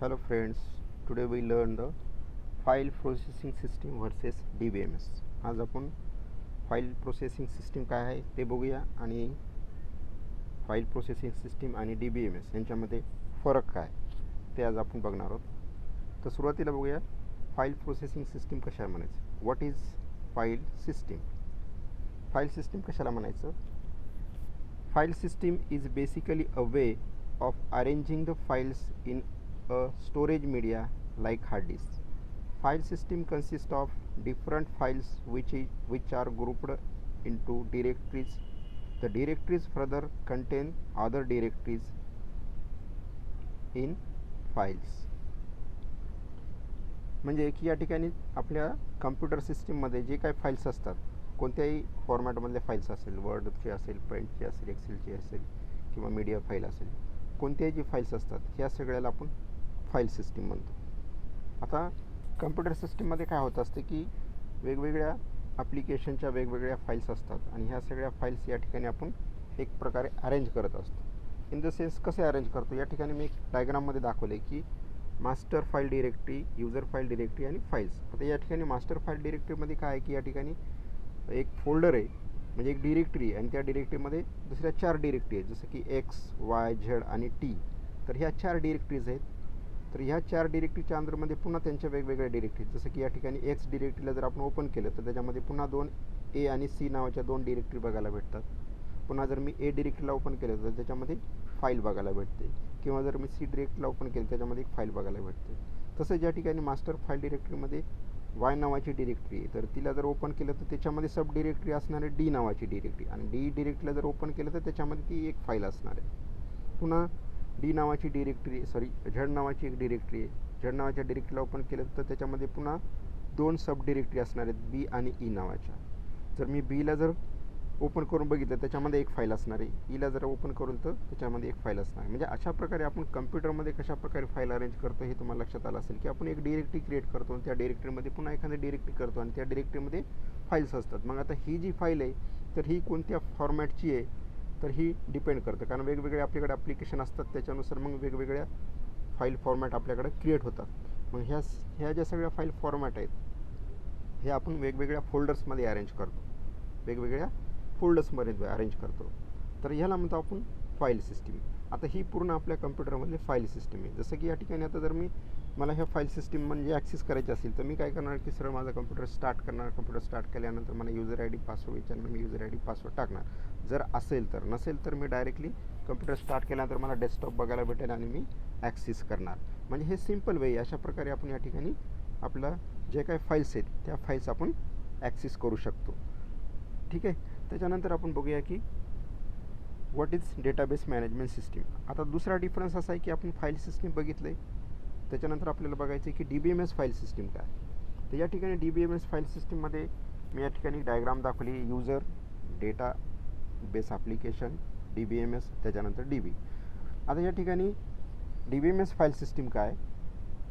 Hello friends, today we learn the file processing system versus DBMS. आज आपण file processing system काय आहे ते बघूया आणि फाईल प्रोसेसिंग सिस्टीम आणि DBMS यांच्यामध्ये फरक काय ते आज आपण बघणार आहोत. तर सुरुवातीला बघूया फाईल प्रोसेसिंग सिस्टीम कशाला म्हणायचं. What is file system? File system कशाला म्हणायचं? File system is basically a way of arranging the files in a storage media like hard disk. File system consists of different files which are grouped into directories. The directories further contain other directories in files. म्हणजे की या ठिकाणी आपल्या computer सिस्टीममध्ये जे काही files असतात, कोणत्याही फॉर्मॅटमधले फाईल्स असेल, वर्डची असेल, पेंटची असेल, एक्सेलची असेल किंवा मीडिया फाईल असेल, कोणत्याही जी फाईल्स असतात ह्या सगळ्याला आपण फाईल सिस्टीम म्हणतो. आता कम्प्युटर सिस्टीममध्ये काय होत असते की वेगवेगळ्या ॲप्लिकेशनच्या वेगवेगळ्या फाईल्स असतात आणि ह्या सगळ्या फाईल्स या ठिकाणी आपण एक प्रकारे अरेंज करत असतो. इन द सेन्स कसे अरेंज करतो, या ठिकाणी मी एक डायग्राममध्ये दाखवले की master file directory, user file directory आणि फाईल्स. आता या ठिकाणी मास्टर फाईल डिरेक्टरीमध्ये काय आहे की या ठिकाणी एक फोल्डर आहे, म्हणजे एक डिरेक्टरी, आणि त्या डिरेक्टरीमध्ये दुसऱ्या 4 डिरेक्टरी आहेत, जसं की एक्स, वाय, झेड आणि टी. तर ह्या 4 डिरेक्टरीज आहेत. तर ह्या 4 डिरेक्टरीच्या अंदरमध्ये पुन्हा त्यांच्या वेगवेगळ्या डिरेक्टरीज, जसं की या ठिकाणी एक्स डिरेक्टरीला जर आपण ओपन केलं तर त्याच्यामध्ये पुन्हा 2 ए आणि सी नावाच्या 2 डिरेक्टरी बघायला भेटतात. पुन्हा जर मी ए डिरेक्टरीला ओपन केलं तर त्याच्यामध्ये फाईल बघायला भेटते, किंवा जर मी सी डिरेक्टरीला ओपन केलं त्याच्यामध्ये एक फाईल बघायला भेटते. तसंच या ठिकाणी मास्टर फाईल डिरेक्टरीमध्ये वाय नावाची डिरेक्टरी आहे, तर तिला जर ओपन केलं तर त्याच्यामध्ये सब डिरेक्टरी असणार आहे डी नावाची डिरेक्टरी, आणि डी डिरेक्टरीला जर ओपन केलं तर त्याच्यामध्ये ती एक फाईल असणार आहे. पुन्हा डी नावाची डिरेक्टरी, झेड नावाची एक डिरेक्टरी आहे, झेड नावाच्या डिरेक्टरीला ओपन केलं तर त्याच्यामध्ये पुन्हा 2 सब डिरेक्टरी असणार आहेत, बी आणि ई नावाच्या. जर मी बीला जर ओपन करून बघितलं त्याच्यामध्ये एक फाईल असणार आहे, ईला जर ओपन करून तर त्याच्यामध्ये एक फाईल असणार आहे. म्हणजे अशा प्रकारे आपण कम्प्युटरमध्ये कशा प्रकारे फाईल अरेंज करतो हे तुम्हाला लक्षात आलं असेल की आपण एक डिरेक्टरी क्रिएट करतो आणि त्या डिरेक्टरीमध्ये पुन्हा एखादी डिरेक्टरी करतो आणि त्या डिरेक्टरीमध्ये फाईल्स असतात. मग आता ही जी फाईल आहे तर ही कोणत्या फॉर्मॅटची आहे तर ही डिपेंड करतं, कारण वेगवेगळे आपल्याकडे ॲप्लिकेशन असतात, त्याच्यानुसार मग वेगवेगळ्या फाईल फॉर्मॅट आपल्याकडे क्रिएट होतात. मग ह्या ज्या सगळ्या फाईल फॉर्मॅट आहेत हे आपण वेगवेगळ्या फोल्डर्समध्ये अरेंज करतो, वेगवेगळ्या फोल्डर्समध्ये अरेंज करतो. तर ह्याला म्हणतो आपण फाईल सिस्टीम. आता ही पूर्ण आपल्या कम्प्युटरमधली फाईल सिस्टीम आहे. जसं की या ठिकाणी आता जर मला ह्या फाईल सिस्टीम म्हणजे ॲक्सेस करायची असेल तर मी काय करणार की सरळ माझा कम्प्युटर स्टार्ट करणार. कम्प्युटर स्टार्ट केल्यानंतर मला युजर आय डी पासवर्ड विचारणार, मी युजर आय डी पासवर्ड टाकणार. जर असेल तर, नसेल तर मी डायरेक्टली कम्प्युटर स्टार्ट केल्यानंतर मला डेस्कटॉप बघायला भेटेल आणि मी ॲक्सेस करणार. म्हणजे हे सिम्पल वे. अशा प्रकारे आपण या ठिकाणी आपला जे काही फाईल्स आहेत त्या फाईल्स आपण ॲक्सेस करू शकतो. ठीक आहे. त्याच्यानंतर आपण बघूया की what is database management system. आता दुसरा डिफरन्स असा आहे की आपण फाईल सिस्टीम बघितलं आहे, त्याच्यानंतर आपल्याला बघायचं आहे की DBMS फाईल सिस्टीम काय. तर या ठिकाणी DBMS फाईल सिस्टीममध्ये मी या ठिकाणी डायग्राम दाखवली, user, data base application, DBMS, त्याच्यानंतर DB. आता या ठिकाणी DBMS फाईल सिस्टीम काय.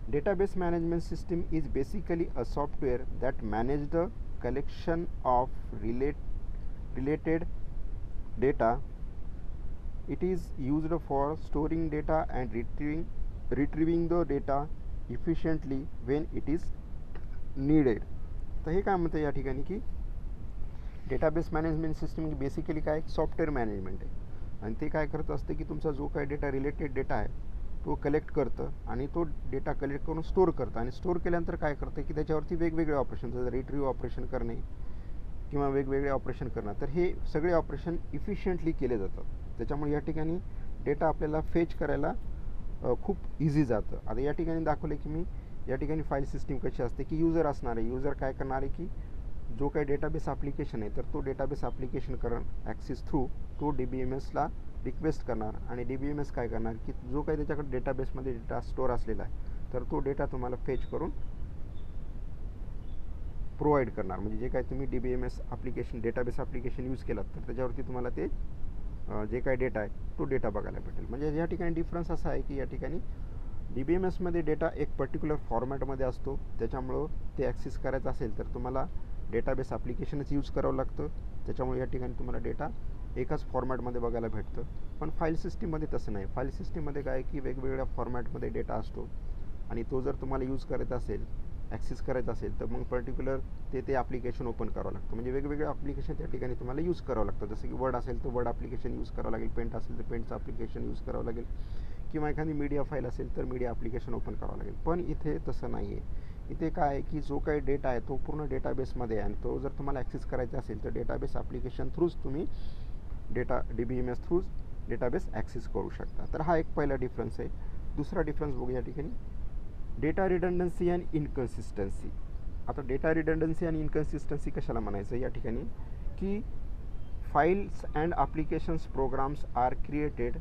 Database management system is basically a software that manage the collection of related data. It is used for storing data and retrieving the data efficiently when it is needed. तर हे काय म्हणतं या ठिकाणी की database management system basically काय software management आहे, आणि ते काय करत असते की तुमचा जो काय डेटा, रिलेटेड डेटा आहे तो कलेक्ट करतं आणि तो डेटा कलेक्ट करून स्टोअर करतं, आणि स्टोअर केल्यानंतर काय करतं की त्याच्यावरती वेगवेगळे ऑपरेशन, जसं रिट्रीव्ह ऑपरेशन करणे किंवा वेगवेगळे ऑपरेशन करणं, तर हे सगळे ऑपरेशन इफिशियंटली केले जातात. त्याच्यामुळे या ठिकाणी डेटा आपल्याला फेच करायला खूप इझी जातं. आता या ठिकाणी दाखवले की मी या ठिकाणी फाईल सिस्टीम कशी असते की युजर असणार आहे. युजर काय करणार आहे की जो काही डेटाबेस ॲप्लिकेशन आहे तर तो डेटाबेस ॲप्लिकेशन ॲक्सेस थ्रू तो DBMSला रिक्वेस्ट करणार, आणि DBMS काय करणार की जो काही त्याच्याकडे डेटाबेसमध्ये डेटा स्टोअर असलेला आहे तर तो डेटा तुम्हाला फेच करून प्रोव्हाइड करणार. म्हणजे जे काही तुम्ही DBMS application, database application use केलात तर त्याच्यावरती तुम्हाला ते जे काही डेटा आहे तो डेटा बघायला भेटेल. म्हणजे या ठिकाणी डिफरन्स असा आहे की या ठिकाणी DBMSमध्ये डेटा एक पर्टिक्युलर फॉर्मॅटमध्ये असतो, त्याच्यामुळं ते ॲक्सेस करायचं असेल तर तुम्हाला डेटाबेस ॲप्लिकेशनच यूज करावं लागतं. त्याच्यामुळे या ठिकाणी तुम्हाला डेटा एकाच फॉर्मॅटमध्ये बघायला भेटतं. पण फाईल सिस्टीममध्ये तसं नाही. फाईल सिस्टीममध्ये काय की वेगवेगळ्या फॉर्मॅटमध्ये डेटा असतो, आणि तो जर तुम्हाला यूज करायचा असेल, ॲक्सेस करायचा असेल, तर मग पर्टिक्युलर ते ॲप्लिकेशन ओपन करावं लागतं. म्हणजे वेगवेगळे ॲप्लिकेशन त्या ठिकाणी तुम्हाला यूज करावं लागतं. जसं की वर्ड असेल तर वर्ड ॲप्लिकेशन यूज करावं लागेल, पेंट असेल तर पेंटचं ॲप्लिकेशन यूज करावं लागेल, किंवा एखादी मीडिया फाईल असेल तर मीडिया ॲप्लिकेशन ओपन करावं लागेल. पण इथे तसं नाही आहे. इथे काय आहे की जो काही डेटा आहे तो पूर्ण डेटाबेसमध्ये आहे, आणि तो जर तुम्हाला ॲक्सेस करायचा असेल तर डेटाबेस ॲप्लिकेशन थ्रूच तुम्ही DBMS थ्रूच डेटाबेस ॲक्सेस करू शकता. तर हा एक पहिला डिफरन्स आहे. दुसरा डिफरन्स बघू या ठिकाणी, डेटा रिडंडन्सी अँड इनकन्सिस्टन्सी. आता डेटा रिडंडन्सी आणि इनकन्सिस्टन्सी कशाला म्हणायचं या ठिकाणी, की files and applications programs are created,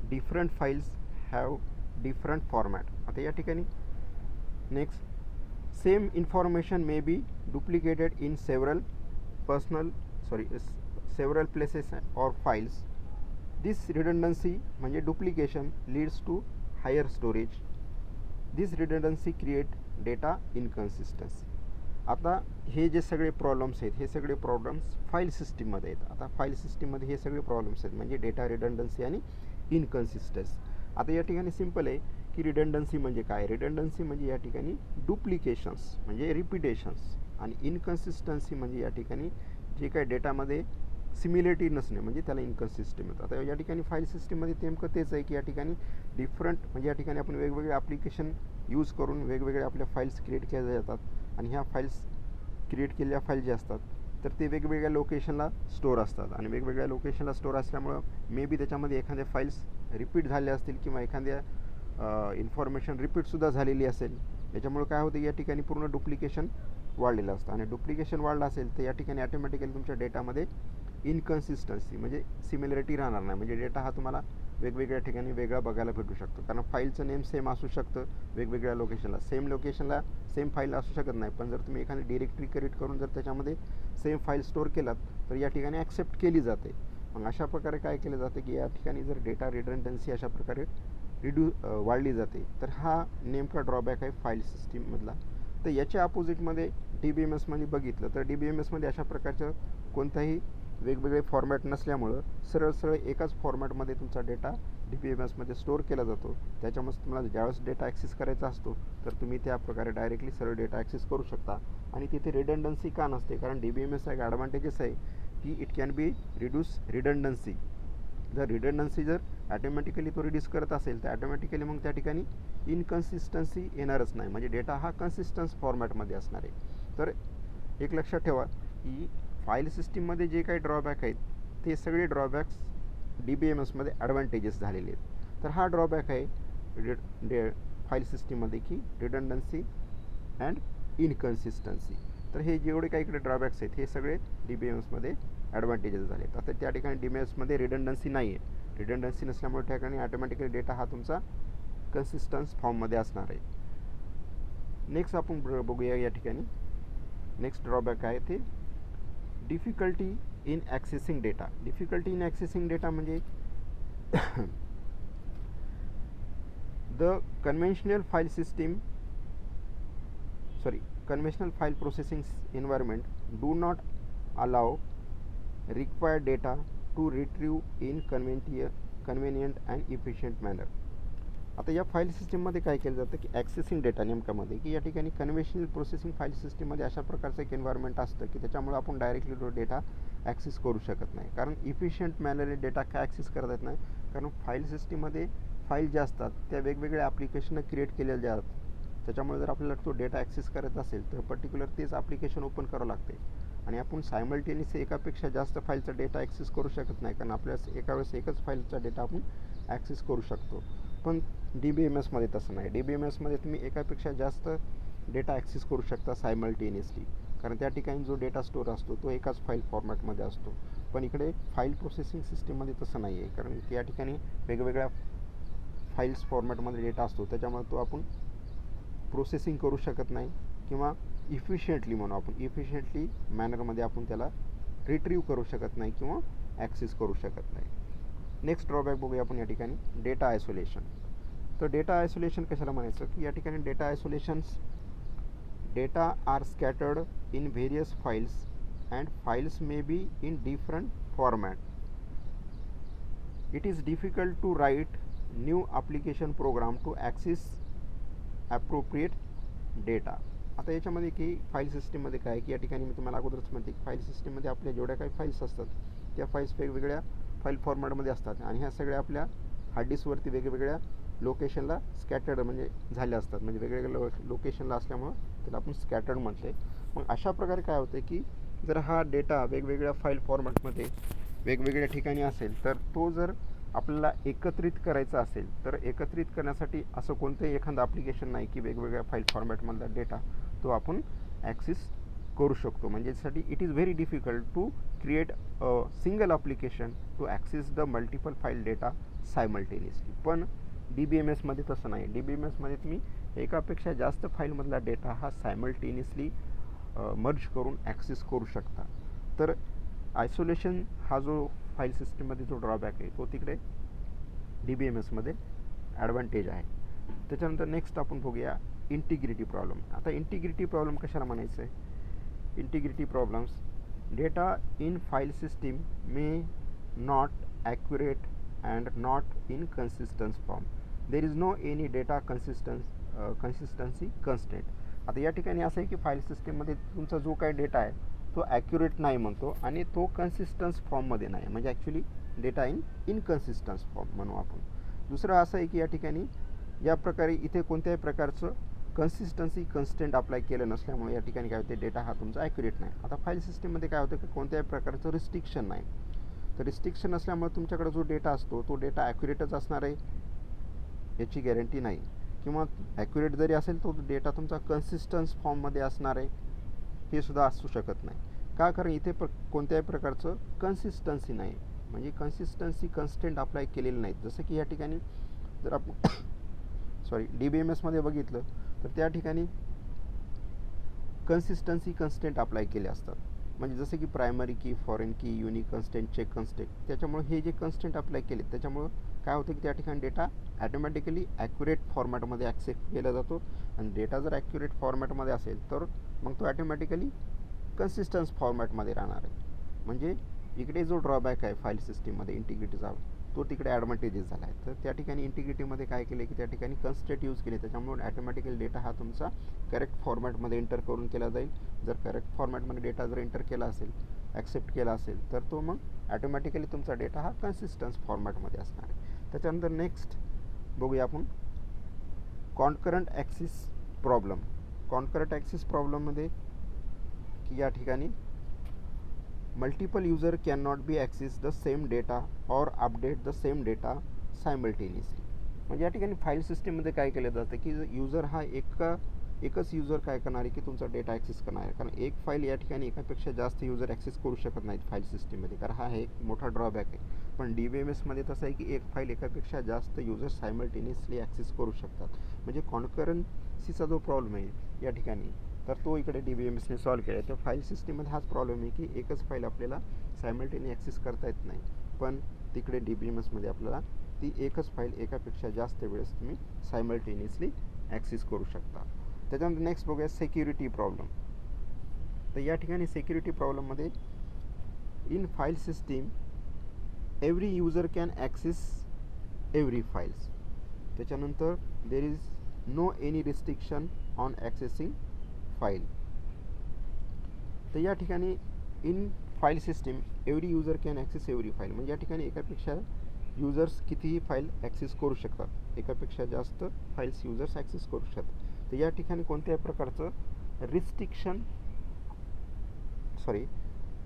different files have different format. आता या ठिकाणी next, same information may be duplicated in several places or files. This redundancy म्हणजे duplication leads to higher storage. This redundancy create data inconsistency. आता हे जे सगळे problems आहेत, हे सगळे प्रॉब्लेम्स फाईल सिस्टीममध्ये आहेत. आता फाईल सिस्टीममध्ये हे सगळे प्रॉब्लेम्स आहेत, म्हणजे डेटा रिडंडन्सी आणि इनकन्सिस्टन्सी. आता या ठिकाणी सिम्पल आहे की रिडंडन्सी म्हणजे काय. रिडंडन्सी म्हणजे या ठिकाणी डुप्लिकेशन्स म्हणजे रिपिटेशन्स, आणि इनकन्सिस्टन्सी म्हणजे या ठिकाणी जे काही डेटामध्ये सिमिलरिटी नसणे, म्हणजे त्याला इनकन्सिस्टंट होतं. आता या ठिकाणी फाईल सिस्टीममध्ये नेमकं तेच आहे की या ठिकाणी डिफरंट, म्हणजे या ठिकाणी आपण वेगवेगळे ॲप्लिकेशन यूज करून वेगवेगळे आपल्या फाईल्स क्रिएट केल्या जातात, आणि ह्या फाईल्स क्रिएट केलेल्या फाईल ज्या असतात तर ते वेगवेगळ्या लोकेशनला स्टोअर असतात, आणि वेगवेगळ्या लोकेशनला स्टोअर असल्यामुळं मे बी त्याच्यामध्ये एखाद्या फाईल्स रिपीट झाल्या असतील, किंवा एखाद्या इन्फॉर्मेशन रिपीटसुद्धा झालेली असेल. याच्यामुळे काय होतं, या ठिकाणी पूर्ण डुप्लिकेशन वाढलेलं असतं, आणि डुप्लिकेशन वाढलं असेल तर या ठिकाणी ॲटोमॅटिकली तुमच्या डेटामध्ये इनकन्सिस्टन्सी म्हणजे सिमिलरिटी राहणार नाही. म्हणजे डेटा हा तुम्हाला वेगवेगळ्या ठिकाणी वेगळा बघायला भेटू शकतो, कारण फाईलचं नेम सेम असू शकतं वेगवेगळ्या लोकेशनला. सेम लोकेशनला सेम फाईल असू शकत नाही, पण जर तुम्ही एखादी डिरेक्टरी क्रिएट करून जर त्याच्यामध्ये सेम फाईल स्टोअर केलात तर या ठिकाणी ॲक्सेप्ट केली जाते. मग अशा प्रकारे काय केलं जातं की या ठिकाणी जर डेटा रिडंडन्सी अशा प्रकारे वाढली जाते, तर हा नेमका ड्रॉबॅक आहे फाईल सिस्टीममधला. तर याच्या अपोजिटमध्ये DBMSमध्ये बघितलं तर DBMSमध्ये अशा प्रकारचं कोणताही वेगवेगळे फॉर्मॅट नसल्यामुळं सरळ एकाच फॉर्मॅटमध्ये तुमचा डेटा DBMSमध्ये स्टोअर केला जातो. त्याच्यामुळे तुम्हाला ज्यावेळेस डेटा ॲक्सेस करायचा असतो तर तुम्ही त्या प्रकारे डायरेक्टली सरळ डेटा ॲक्सेस करू शकता. आणि तिथे रिडंडन्सी का नसते, कारण DBMS एक ॲडव्हान्टेजेस आहे की इट कॅन बी रिड्यूस रिडंडन्सी. जर रिडंडन्सी जर ॲटोमॅटिकली तो रिड्यूस करत असेल तर ॲटोमॅटिकली मग त्या ठिकाणी इनकन्सिस्टन्सी येणारच नाही, म्हणजे डेटा हा कन्सिस्टन्स फॉर्मॅटमध्ये असणार आहे. तर एक लक्षात ठेवा की फाईल सिस्टीममध्ये जे काही ड्रॉबॅक आहेत ते सगळे ड्रॉबॅक्स DBMSमध्ये ॲडव्हान्टेजेस झालेले आहेत. तर हा ड्रॉबॅक आहे फाईल सिस्टीममध्ये की रिडंडन्सी अँड इनकन्सिस्टन्सी. तर हे जेवढे काही इकडे ड्रॉबॅक्स आहेत हे सगळे DBMSमध्ये ॲडव्हान्टेजेस झाले आहेत. आता त्या ठिकाणी DBMSमध्ये रिडंडन्सी नाही आहे. रिडंडन्सी नसल्यामुळे त्या ठिकाणी ॲटोमॅटिकली डेटा हा तुमचा कन्सिस्टन्स फॉर्ममध्ये असणार आहे. नेक्स्ट आपण बघूया या ठिकाणी नेक्स्ट ड्रॉबॅक आहे ते difficulty in accessing data. Difficulty in accessing data म्हणजे the conventional file processing environment do not allow required data to retrieve in convenient and efficient manner. आता या फाईल सिस्टीममध्ये काय केलं जातं की ॲक्सेसिंग डेटा नेमक्यामध्ये की या ठिकाणी कन्व्हेन्शनल प्रोसेसिंग फाईल सिस्टीममध्ये अशा प्रकारचं एक एन्व्हायरमेंट असतं की त्याच्यामुळे आपण डायरेक्टली तो डेटा ॲक्सेस करू शकत नाही. कारण इफिशियंट मॅनरने डेटा काय ॲक्सेस करता येत नाही, कारण फाईल सिस्टीममध्ये फाईल ज्या असतात त्या वेगवेगळ्या ॲप्लिकेशनं क्रिएट केलेल्या जातात. त्याच्यामुळे जर आपल्याला तो डेटा ॲक्सेस करायचा असेल तर पर्टिक्युलर तेच ॲप्लिकेशन ओपन करावं लागते, आणि आपण सायमल्टेनियसली एकापेक्षा जास्त फाईलचा डेटा ॲक्सेस करू शकत नाही, कारण आपल्याला एका वेळेस एकच फाईलचा डेटा आपण ॲक्सेस करू शकतो. पण DBMSमध्ये तसं नाही. DBMSमध्ये तुम्ही एकापेक्षा जास्त डेटा ॲक्सेस करू शकता सायमल्टेनियसली, कारण त्या ठिकाणी जो डेटा स्टोअर असतो तो एकाच फाईल फॉर्मॅटमध्ये असतो. पण इकडे फाईल प्रोसेसिंग सिस्टीममध्ये तसं नाही आहे, कारण या ठिकाणी वेगवेगळ्या फाईल्स फॉर्मॅटमध्ये डेटा असतो, त्याच्यामुळे तो आपण प्रोसेसिंग करू शकत नाही, किंवा इफिशियंटली म्हणू आपण इफिशियंटली मॅनरमध्ये आपण त्याला रिट्रीव्ह करू शकत नाही किंवा ॲक्सेस करू शकत नाही. नेक्स्ट ड्रॉबॅक बघूया आपण या ठिकाणी डेटा आयसोलेशन. तर डेटा आयसोलेशन कशाला म्हणायचं की या ठिकाणी data isolations, data are scattered in various files and files may be in different format. It is difficult to write new application program to access appropriate data. आता याच्यामध्ये की file सिस्टीममध्ये काय की या ठिकाणी मी तुम्हाला अगोदरच म्हणते की फाईल सिस्टीममध्ये आपल्या जेवढ्या काही फाईल्स असतात त्या फाईल्स वेगवेगळ्या फाईल फॉर्मॅटमध्ये असतात आणि ह्या सगळ्या आपल्या हार्ड डिस्कवरती वेगवेगळ्या लोकेशनला स्कॅटर्ड म्हणजे झाल्या असतात, म्हणजे वेगवेगळ्या लोकेशनला असल्यामुळं त्याला आपण स्कॅटर्ड म्हणते. मग अशा प्रकारे काय होतं की जर हा डेटा वेगवेगळ्या फाईल फॉर्मॅटमध्ये वेगवेगळ्या ठिकाणी असेल तर तो जर आपल्याला एकत्रित करायचा असेल तर एकत्रित करण्यासाठी असं कोणतंही एखादं ॲप्लिकेशन नाही की वेगवेगळ्या फाईल फॉर्मॅटमधला डेटा तो आपण ॲक्सेस करू शकतो. म्हणजे यासाठी it is very difficult to create a single application to access the multiple file data simultaneously. पण DBMSमध्ये तसं नाही. DBMSमध्ये तुम्ही एकापेक्षा जास्त फाईलमधला डेटा हा सायमल्टेनियसली मर्ज करून ॲक्सेस करू शकता. तर आयसोलेशन हा जो फाईल सिस्टीममध्ये जो ड्रॉबॅक आहे तो तिकडे DBMSमध्ये ॲडव्हान्टेज आहे. त्याच्यानंतर नेक्स्ट आपण बघूया इंटिग्रिटी प्रॉब्लेम. आता इंटिग्रिटी प्रॉब्लेम कशाला म्हणायचं आहे? Integrity problems, data in file system may not accurate and not in consistence form. There is no any data consistency constant. आता या ठिकाणी असं आहे की फाईल सिस्टीममध्ये तुमचा जो काही डेटा आहे तो ॲक्युरेट नाही म्हणतो आणि तो कन्सिस्टन्स फॉर्ममध्ये नाही, म्हणजे ॲक्च्युली डेटा इनकन्सिस्टन्स फॉर्म म्हणू आपण. दुसरं असं आहे की या ठिकाणी या प्रकारे इथे कोणत्याही प्रकारचं कन्सिस्टन्सी कन्स्टंट अप्लाय केलं नसल्यामुळे या ठिकाणी काय होते, डेटा हा तुमचा ॲक्युरेट नाही. आता फाईल सिस्टीममध्ये काय होतं की कोणत्याही प्रकारचं रिस्ट्रिक्शन नाही. तर रिस्ट्रिक्शन नसल्यामुळे तुमच्याकडे जो डेटा असतो तो डेटा ॲक्युरेटच असणार आहे याची गॅरंटी नाही, किंवा ॲक्युरेट जरी असेल तो डेटा तुमचा कन्सिस्टन्स फॉर्ममध्ये असणार आहे हे सुद्धा असू शकत नाही. का? कारण इथे कोणत्याही प्रकारचं कन्सिस्टन्सी नाही, म्हणजे कन्सिस्टन्सी कन्स्टंट अप्लाय केलेलं नाहीत. जसं की या ठिकाणी जर आपण DBMSमध्ये बघितलं तर त्या ठिकाणी कन्सिस्टन्सी कन्स्टंट अप्लाय केले असतात, म्हणजे जसं की प्रायमरी की, फॉरेन की, युनिक कन्स्टंट, चेक कन्स्टंट. त्याच्यामुळे हे जे कन्स्टंट अप्लाय केले त्याच्यामुळं काय होतं की त्या ठिकाणी डेटा ॲटोमॅटिकली ॲक्युरेट फॉर्मॅटमध्ये ॲक्सेप्ट केला जातो आणि डेटा जर ॲक्युरेट फॉर्मॅटमध्ये असेल तर मग तो ॲटोमॅटिकली कन्सिस्टन्स फॉर्मॅटमध्ये राहणार आहे. म्हणजे इकडे जो ड्रॉबॅक आहे फाईल सिस्टीममध्ये इंटिग्रिटीचा तो तिकडे ॲडव्हान्टेजेस झाला आहे. तर त्या ठिकाणी इंटिग्रिटीमध्ये काय केलं की त्या ठिकाणी कन्स्टेंट यूज केले, त्याच्यामुळे ॲटोमॅटिकली डेटा हा तुमचा करेक्ट फॉर्मॅटमध्ये एंटर करून केला जाईल. जर करेक्ट फॉर्मॅटमध्ये डेटा जर एंटर केला असेल, ॲक्सेप्ट केला असेल तर तो मग ॲटोमॅटिकली तुमचा डेटा हा कन्सिस्टन्स फॉर्मॅटमध्ये असणार आहे. त्याच्यानंतर नेक्स्ट बघूया आपण concurrent axis problem. Concurrent axis प्रॉब्लेममध्ये की या ठिकाणी multiple user can not be access the same data or update the same data simultaneously. म्हणजे या ठिकाणी फाईल सिस्टीममध्ये काय केलं जातं की यूजर हा एकच यूजर काय करणार आहे की तुमचा डेटा ॲक्सेस करणार आहे. कारण एक फाईल या ठिकाणी एकापेक्षा जास्त यूजर ॲक्सेस करू शकत नाहीत फाईल सिस्टीममध्ये, कारण हा एक मोठा ड्रॉबॅक आहे. पण DBMSमध्ये तसं आहे की एक फाईल एकापेक्षा जास्त यूजर सायमल्टेनियसली ॲक्सेस करू शकतात. म्हणजे कॉन्करन्सीचा जो प्रॉब्लेम आहे या ठिकाणी तर तो इकडे DBMSने सॉल्व्ह केला आहे. तर फाईल सिस्टीममध्ये हाच प्रॉब्लेम आहे की एकच फाईल आपल्याला सायमल्टेनियस ॲक्सेस करता येत नाही, पण तिकडे DBMSमध्ये आपल्याला ती एकच फाईल एकापेक्षा जास्त वेळेस तुम्ही सायमल्टेनियसली ॲक्सेस करू शकता. त्याच्यानंतर नेक्स्ट बघूया सिक्युरिटी प्रॉब्लेम. तर या ठिकाणी सिक्युरिटी प्रॉब्लेममध्ये in file system every user can access every files. त्याच्यानंतर there is no any restriction on accessing file. तर या ठिकाणी in file system every user can access every file, म्हणजे या ठिकाणी एकापेक्षा यूजर्स कितीही फाईल ॲक्सेस करू शकतात, एकापेक्षा जास्त फाईल्स यूजर्स ॲक्सेस करू शकतात. तर या ठिकाणी कोणत्याही प्रकारचं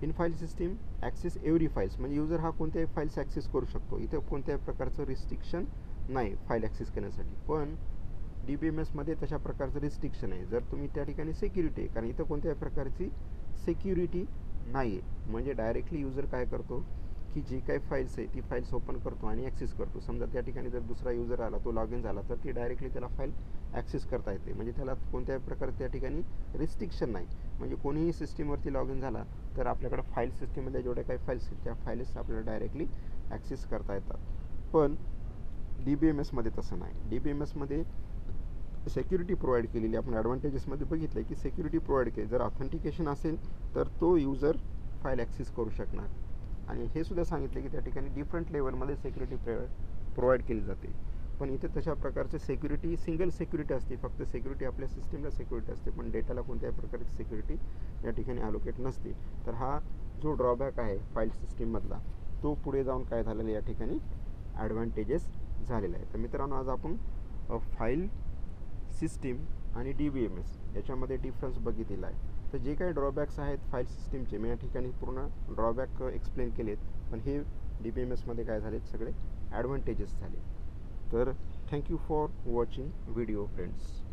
in file system access every files, म्हणजे यूजर हा कोणत्याही फाईल्स ॲक्सेस करू शकतो. इथं कोणत्याही प्रकारचं रिस्ट्रिक्शन नाही फाईल ॲक्सेस करण्यासाठी. पण DBMSमध्ये तशा प्रकारचं रिस्ट्रिक्शन आहे. जर तुम्ही त्या ठिकाणी सिक्युरिटी आहे, कारण इथं कोणत्याही प्रकारची सिक्युरिटी नाही आहे, म्हणजे डायरेक्टली यूजर काय करतो की जी काही फाईल्स आहे ती फाईल्स ओपन करतो आणि ॲक्सेस करतो. समजा त्या ठिकाणी जर दुसरा यूजर आला, तो लॉग इन झाला, तर ती डायरेक्टली त्याला फाईल ॲक्सेस करता येते, म्हणजे त्याला कोणत्याही प्रकारे त्या ठिकाणी रिस्ट्रिक्शन नाही. म्हणजे कोणीही सिस्टीमवरती लॉग इन झाला तर आपल्याकडे फाईल सिस्टीममध्ये जेवढ्या काही फाईल्स आहेत त्या फाईल्स आपल्याला डायरेक्टली ॲक्सेस करता येतात. पण DBMSमध्ये तसं नाही. DBMSमध्ये सिक्युरिटी प्रोव्हाइड केलेली, आपण ॲडव्हान्टेजेसमध्ये बघितलं की सिक्युरिटी प्रोव्हाइड केली. जर ऑथेंटिकेशन असेल तर तो यूजर फाईल ॲक्सेस करू शकणार. आणि हे सुद्धा सांगितले की त्या ठिकाणी डिफरंट लेवलमध्ये सिक्युरिटी प्रोव्हाइड केली जाते. पण इथे तशा प्रकारचे सिक्युरिटी सिंगल सिक्युरिटी असते, फक्त सिक्युरिटी आपल्या सिस्टीमला सिक्युरिटी असते, पण डेटाला कोणत्याही प्रकारची सिक्युरिटी या ठिकाणी अलोकेट नसते. तर हा जो ड्रॉबॅक आहे फाईल सिस्टीममधला, तो पुढे जाऊन काय झालेला या ठिकाणी ॲडव्हान्टेजेस झालेला आहे. तर मित्रांनो, आज आपण फाईल सिस्टीम आणि DBMS याच्यामध्ये डिफरन्स बघितलेला आहे. तर जे काही ड्रॉबॅक्स आहेत फाईल सिस्टीमचे, मी या ठिकाणी पूर्ण ड्रॉबॅक एक्सप्लेन केलेत, पण हे DBMSमध्ये काय झालेत, सगळे ॲडव्हान्टेजेस झाले. तर thank you for watching video friends.